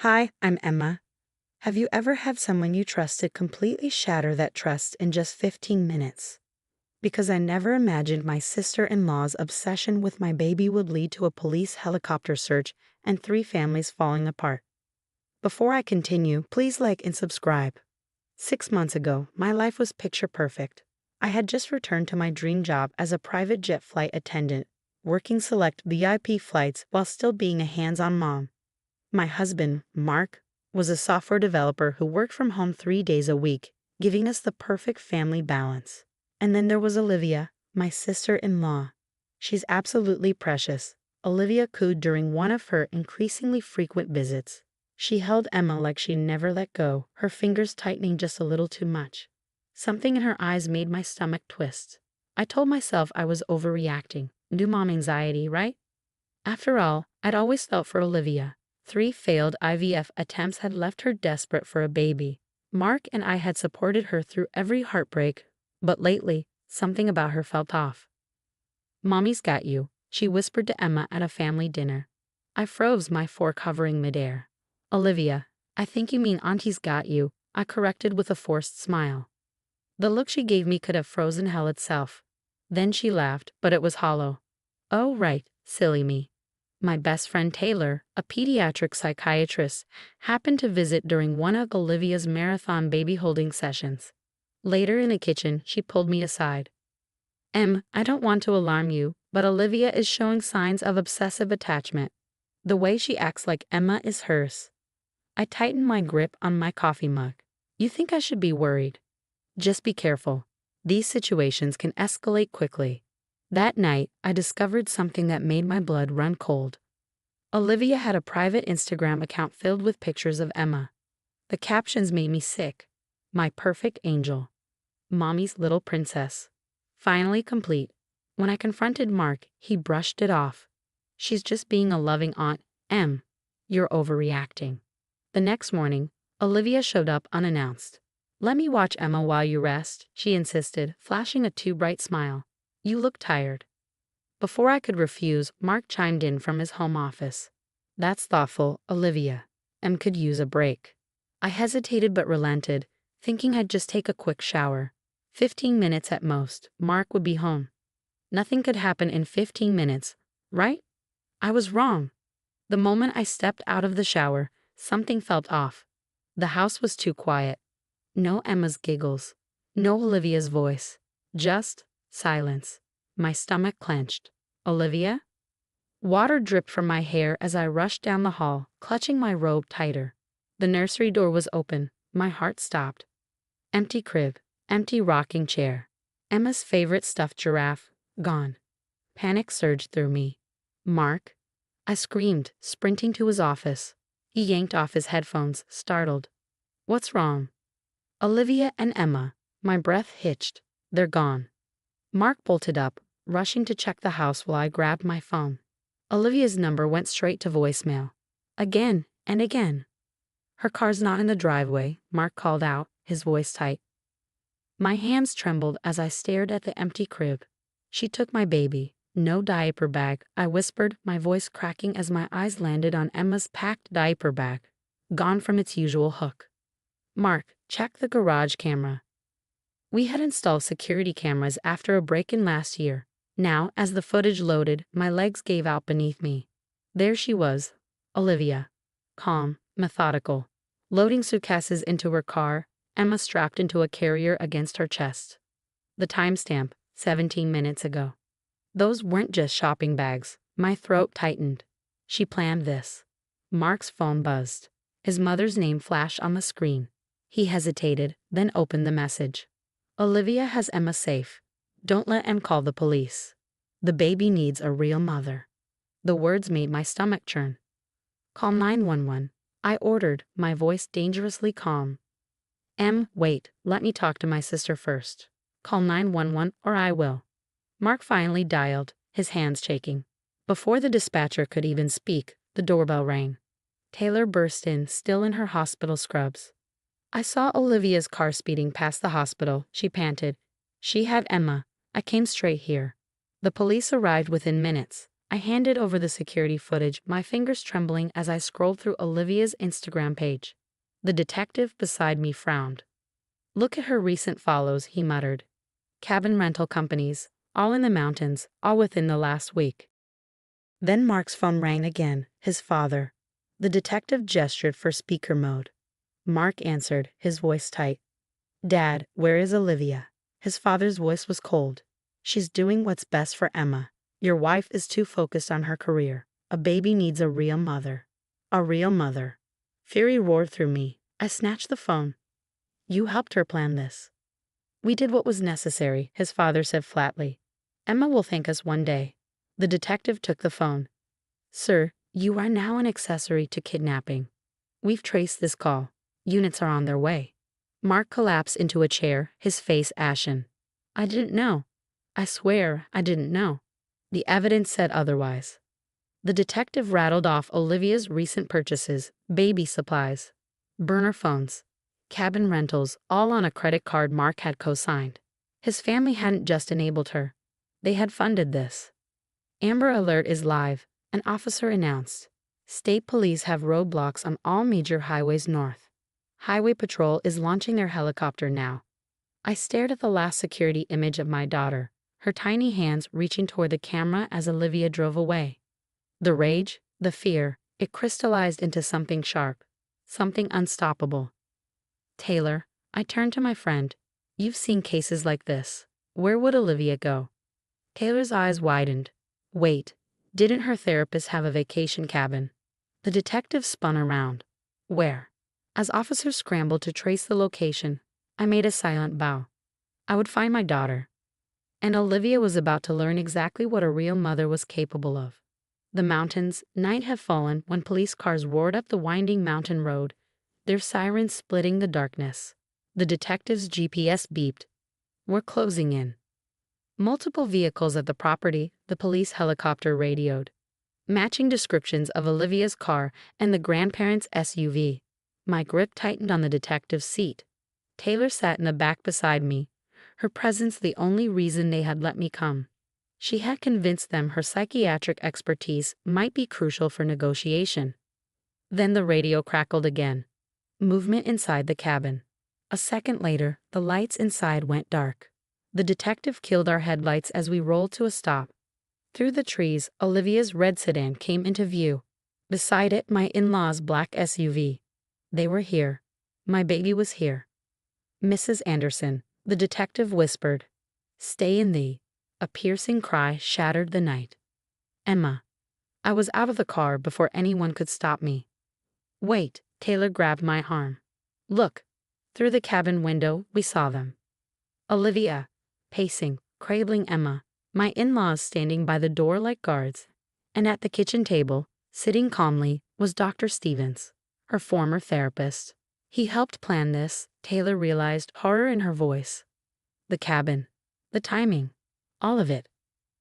Hi, I'm Emma. Have you ever had someone you trusted completely shatter that trust in just 15 minutes? Because I never imagined my sister-in-law's obsession with my baby would lead to a police helicopter search and 3 families falling apart. Before I continue, please like and subscribe. 6 months ago, my life was picture perfect. I had just returned to my dream job as a private jet flight attendant, working select VIP flights while still being a hands-on mom. My husband, Mark, was a software developer who worked from home 3 days a week, giving us the perfect family balance. And then there was Olivia, my sister-in-law. She's absolutely precious. Olivia cooed during one of her increasingly frequent visits. She held Emma like she never let go, her fingers tightening just a little too much. Something in her eyes made my stomach twist. I told myself I was overreacting. New mom anxiety, right? After all, I'd always felt for Olivia. 3 failed IVF attempts had left her desperate for a baby. Mark and I had supported her through every heartbreak, but lately, something about her felt off. "Mommy's got you," she whispered to Emma at a family dinner. I froze, my fork hovering midair. "Olivia, I think you mean Auntie's got you," I corrected with a forced smile. The look she gave me could have frozen hell itself. Then she laughed, but it was hollow. "Oh, right, silly me. My best friend Taylor, a pediatric psychiatrist, happened to visit during one of Olivia's marathon baby-holding sessions. Later in the kitchen, she pulled me aside. I don't want to alarm you, but Olivia is showing signs of obsessive attachment. The way she acts like Emma is hers." I tightened my grip on my coffee mug. "You think I should be worried? Just be careful. These situations can escalate quickly." That night, I discovered something that made my blood run cold. Olivia had a private Instagram account filled with pictures of Emma. The captions made me sick. "My perfect angel. Mommy's little princess. Finally complete." When I confronted Mark, he brushed it off. "She's just being a loving aunt, Em. You're overreacting." The next morning, Olivia showed up unannounced. "Let me watch Emma while you rest," she insisted, flashing a too bright smile. "You look tired." Before I could refuse, Mark chimed in from his home office. "That's thoughtful, Olivia. Em could use a break." I hesitated but relented, thinking I'd just take a quick shower. 15 minutes at most, Mark would be home. Nothing could happen in 15 minutes, right? I was wrong. The moment I stepped out of the shower, something felt off. The house was too quiet. No Emma's giggles. No Olivia's voice. Just silence. My stomach clenched. "Olivia?" Water dripped from my hair as I rushed down the hall, clutching my robe tighter. The nursery door was open. My heart stopped. Empty crib. Empty rocking chair. Emma's favorite stuffed giraffe. Gone. Panic surged through me. "Mark?" I screamed, sprinting to his office. He yanked off his headphones, startled. "What's wrong?" "Olivia and Emma." My breath hitched. "They're gone." Mark bolted up, rushing to check the house while I grabbed my phone. Olivia's number went straight to voicemail. Again and again. "Her car's not in the driveway," Mark called out, his voice tight. My hands trembled as I stared at the empty crib. "She took my baby. No diaper bag," I whispered, my voice cracking as my eyes landed on Emma's packed diaper bag, gone from its usual hook. "Mark, check the garage camera." We had installed security cameras after a break-in last year. Now, as the footage loaded, my legs gave out beneath me. There she was, Olivia. Calm, methodical. Loading suitcases into her car, Emma strapped into a carrier against her chest. The timestamp, 17 minutes ago. Those weren't just shopping bags. My throat tightened. She planned this. Mark's phone buzzed. His mother's name flashed on the screen. He hesitated, then opened the message. "Olivia has Emma safe. Don't let Em call the police. The baby needs a real mother." The words made my stomach churn. "Call 911, I ordered, my voice dangerously calm. Wait, let me talk to my sister first. Call 911 or I will." Mark finally dialed, his hands shaking. Before the dispatcher could even speak, the doorbell rang. Taylor burst in, still in her hospital scrubs. "I saw Olivia's car speeding past the hospital," she panted. "She had Emma. I came straight here." The police arrived within minutes. I handed over the security footage, my fingers trembling as I scrolled through Olivia's Instagram page. The detective beside me frowned. Look at her recent follows, he muttered. Cabin rental companies, all in the mountains, all within the last week. Then Mark's phone rang again, his father. The detective gestured for speaker mode. Mark answered, his voice tight. Dad, where is Olivia? His father's voice was cold. She's doing what's best for Emma. Your wife is too focused on her career. A baby needs a real mother. A real mother. Fury roared through me. I snatched the phone. You helped her plan this. We did what was necessary, his father said flatly. Emma will thank us one day. The detective took the phone. Sir, you are now an accessory to kidnapping. We've traced this call. Units are on their way. Mark collapsed into a chair, his face ashen. I didn't know. I swear I didn't know. The evidence said otherwise. The detective rattled off Olivia's recent purchases, baby supplies, burner phones, cabin rentals, all on a credit card Mark had co-signed. His family hadn't just enabled her. They had funded this. Amber Alert is live, an officer announced. State police have roadblocks on all major highways north. Highway Patrol is launching their helicopter now. I stared at the last security image of my daughter, her tiny hands reaching toward the camera as Olivia drove away. The rage, the fear, it crystallized into something sharp, something unstoppable. Taylor, I turned to my friend. You've seen cases like this. Where would Olivia go? Taylor's eyes widened. Wait, didn't her therapist have a vacation cabin? The detective spun around. Where? As officers scrambled to trace the location, I made a silent bow. I would find my daughter. And Olivia was about to learn exactly what a real mother was capable of. The mountains, night had fallen when police cars roared up the winding mountain road, their sirens splitting the darkness. The detective's GPS beeped. We're closing in. Multiple vehicles at the property, the police helicopter radioed. Matching descriptions of Olivia's car and the grandparents' SUV. My grip tightened on the detective's seat. Taylor sat in the back beside me, her presence the only reason they had let me come. She had convinced them her psychiatric expertise might be crucial for negotiation. Then the radio crackled again. Movement inside the cabin. A second later, the lights inside went dark. The detective killed our headlights as we rolled to a stop. Through the trees, Olivia's red sedan came into view. Beside it, my in-laws' black SUV. They were here. My baby was here. Mrs. Anderson, the detective whispered. Stay in thee. A piercing cry shattered the night. Emma. I was out of the car before anyone could stop me. Wait, Taylor grabbed my arm. Look. Through the cabin window, we saw them. Olivia, pacing, cradling Emma, my in-laws standing by the door like guards. And at the kitchen table, sitting calmly, was Dr. Stevens, her former therapist. He helped plan this, Taylor realized, horror in her voice. The cabin. The timing. All of it.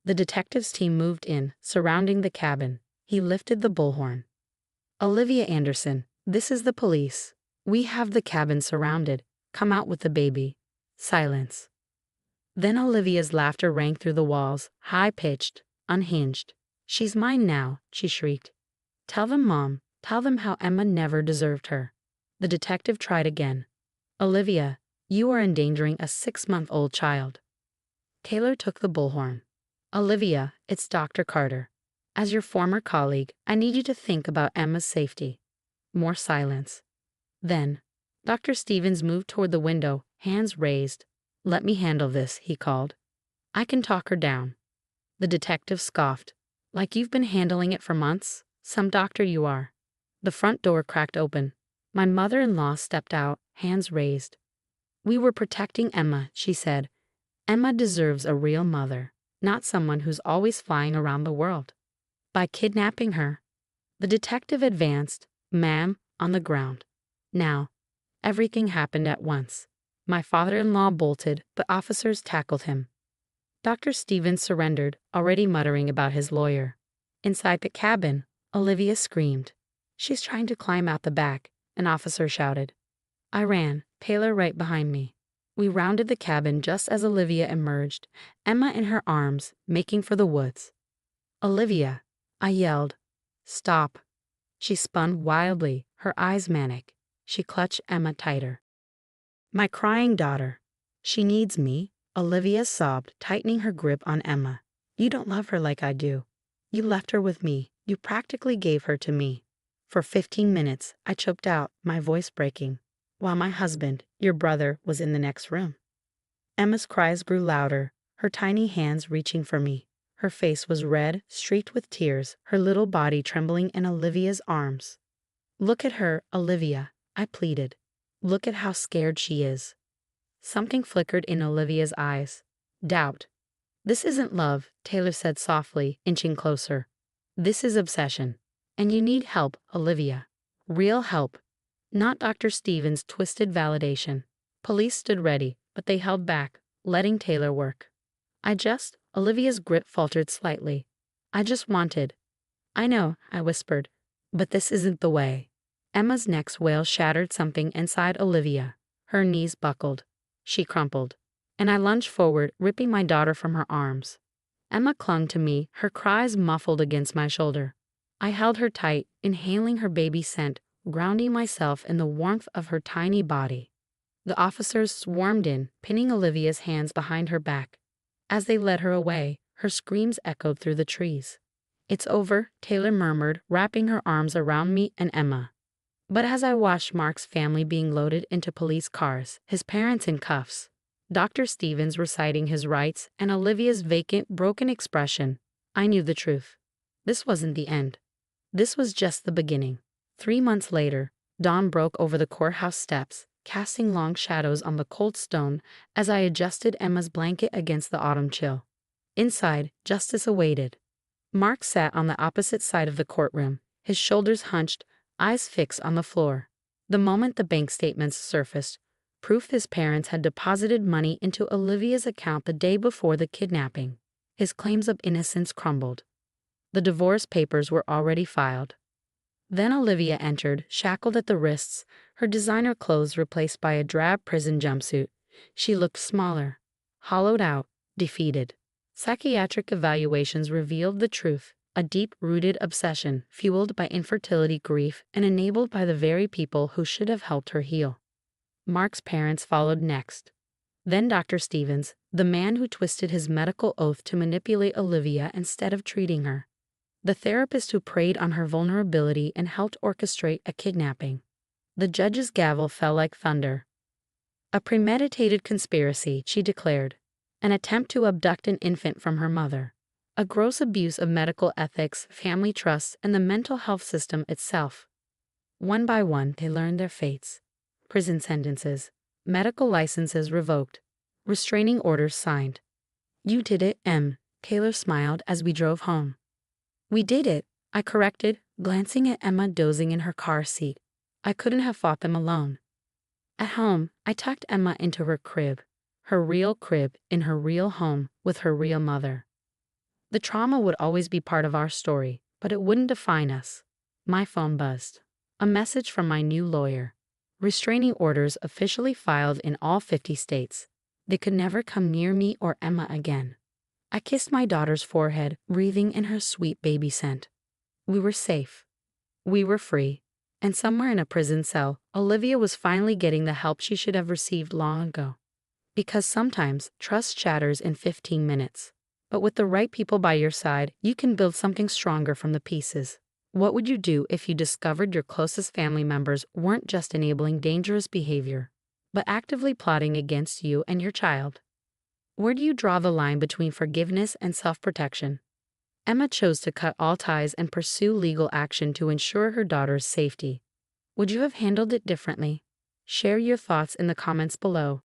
The detective's team moved in, surrounding the cabin. He lifted the bullhorn. Olivia Anderson, this is the police. We have the cabin surrounded. Come out with the baby. Silence. Then Olivia's laughter rang through the walls, high-pitched, unhinged. She's mine now, she shrieked. Tell them, Mom. Tell them how Emma never deserved her. The detective tried again. Olivia, you are endangering a 6-month-old child. Taylor took the bullhorn. Olivia, it's Dr. Carter. As your former colleague, I need you to think about Emma's safety. More silence. Then, Dr. Stevens moved toward the window, hands raised. Let me handle this, he called. I can talk her down. The detective scoffed. Like you've been handling it for months? Some doctor you are. The front door cracked open. My mother-in-law stepped out, hands raised. We were protecting Emma, she said. Emma deserves a real mother, not someone who's always flying around the world. By kidnapping her. The detective advanced, ma'am, on the ground. Now, everything happened at once. My father-in-law bolted, but officers tackled him. Dr. Stevens surrendered, already muttering about his lawyer. Inside the cabin, Olivia screamed. She's trying to climb out the back, an officer shouted. I ran, Taylor right behind me. We rounded the cabin just as Olivia emerged, Emma in her arms, making for the woods. Olivia, I yelled. Stop. She spun wildly, her eyes manic. She clutched Emma tighter. My crying daughter. She needs me, Olivia sobbed, tightening her grip on Emma. You don't love her like I do. You left her with me. You practically gave her to me. For 15 minutes, I choked out, my voice breaking, while my husband, your brother, was in the next room. Emma's cries grew louder, her tiny hands reaching for me. Her face was red, streaked with tears, her little body trembling in Olivia's arms. Look at her, Olivia, I pleaded. Look at how scared she is. Something flickered in Olivia's eyes. Doubt. This isn't love, Taylor said softly, inching closer. This is obsession. And you need help, Olivia. Real help. Not Dr. Stevens' twisted validation. Police stood ready, but they held back, letting Taylor work. Olivia's grip faltered slightly. I know, I whispered, but this isn't the way. Emma's next wail shattered something inside Olivia. Her knees buckled. She crumpled. And I lunged forward, ripping my daughter from her arms. Emma clung to me, her cries muffled against my shoulder. I held her tight, inhaling her baby scent, grounding myself in the warmth of her tiny body. The officers swarmed in, pinning Olivia's hands behind her back. As they led her away, her screams echoed through the trees. It's over, Taylor murmured, wrapping her arms around me and Emma. But as I watched Mark's family being loaded into police cars, his parents in cuffs, Dr. Stevens reciting his rights, and Olivia's vacant, broken expression, I knew the truth. This wasn't the end. This was just the beginning. 3 months later, dawn broke over the courthouse steps, casting long shadows on the cold stone as I adjusted Emma's blanket against the autumn chill. Inside, justice awaited. Mark sat on the opposite side of the courtroom, his shoulders hunched, eyes fixed on the floor. The moment the bank statements surfaced, proof his parents had deposited money into Olivia's account the day before the kidnapping, his claims of innocence crumbled. The divorce papers were already filed. Then Olivia entered, shackled at the wrists, her designer clothes replaced by a drab prison jumpsuit. She looked smaller, hollowed out, defeated. Psychiatric evaluations revealed the truth, a deep-rooted obsession fueled by infertility grief and enabled by the very people who should have helped her heal. Mark's parents followed next. Then Dr. Stevens, the man who twisted his medical oath to manipulate Olivia instead of treating her. The therapist who preyed on her vulnerability and helped orchestrate a kidnapping. The judge's gavel fell like thunder. A premeditated conspiracy, she declared. An attempt to abduct an infant from her mother. A gross abuse of medical ethics, family trust, and the mental health system itself. One by one, they learned their fates. Prison sentences, medical licenses revoked, restraining orders signed. You did it, Em, Taylor smiled as we drove home. We did it, I corrected, glancing at Emma dozing in her car seat. I couldn't have fought them alone. At home, I tucked Emma into her crib, her real crib in her real home with her real mother. The trauma would always be part of our story, but it wouldn't define us. My phone buzzed. A message from my new lawyer. Restraining orders officially filed in all 50 states. They could never come near me or Emma again. I kissed my daughter's forehead, breathing in her sweet baby scent. We were safe. We were free. And somewhere in a prison cell, Olivia was finally getting the help she should have received long ago. Because sometimes, trust shatters in 15 minutes. But with the right people by your side, you can build something stronger from the pieces. What would you do if you discovered your closest family members weren't just enabling dangerous behavior, but actively plotting against you and your child? Where do you draw the line between forgiveness and self-protection? Emma chose to cut all ties and pursue legal action to ensure her daughter's safety. Would you have handled it differently? Share your thoughts in the comments below.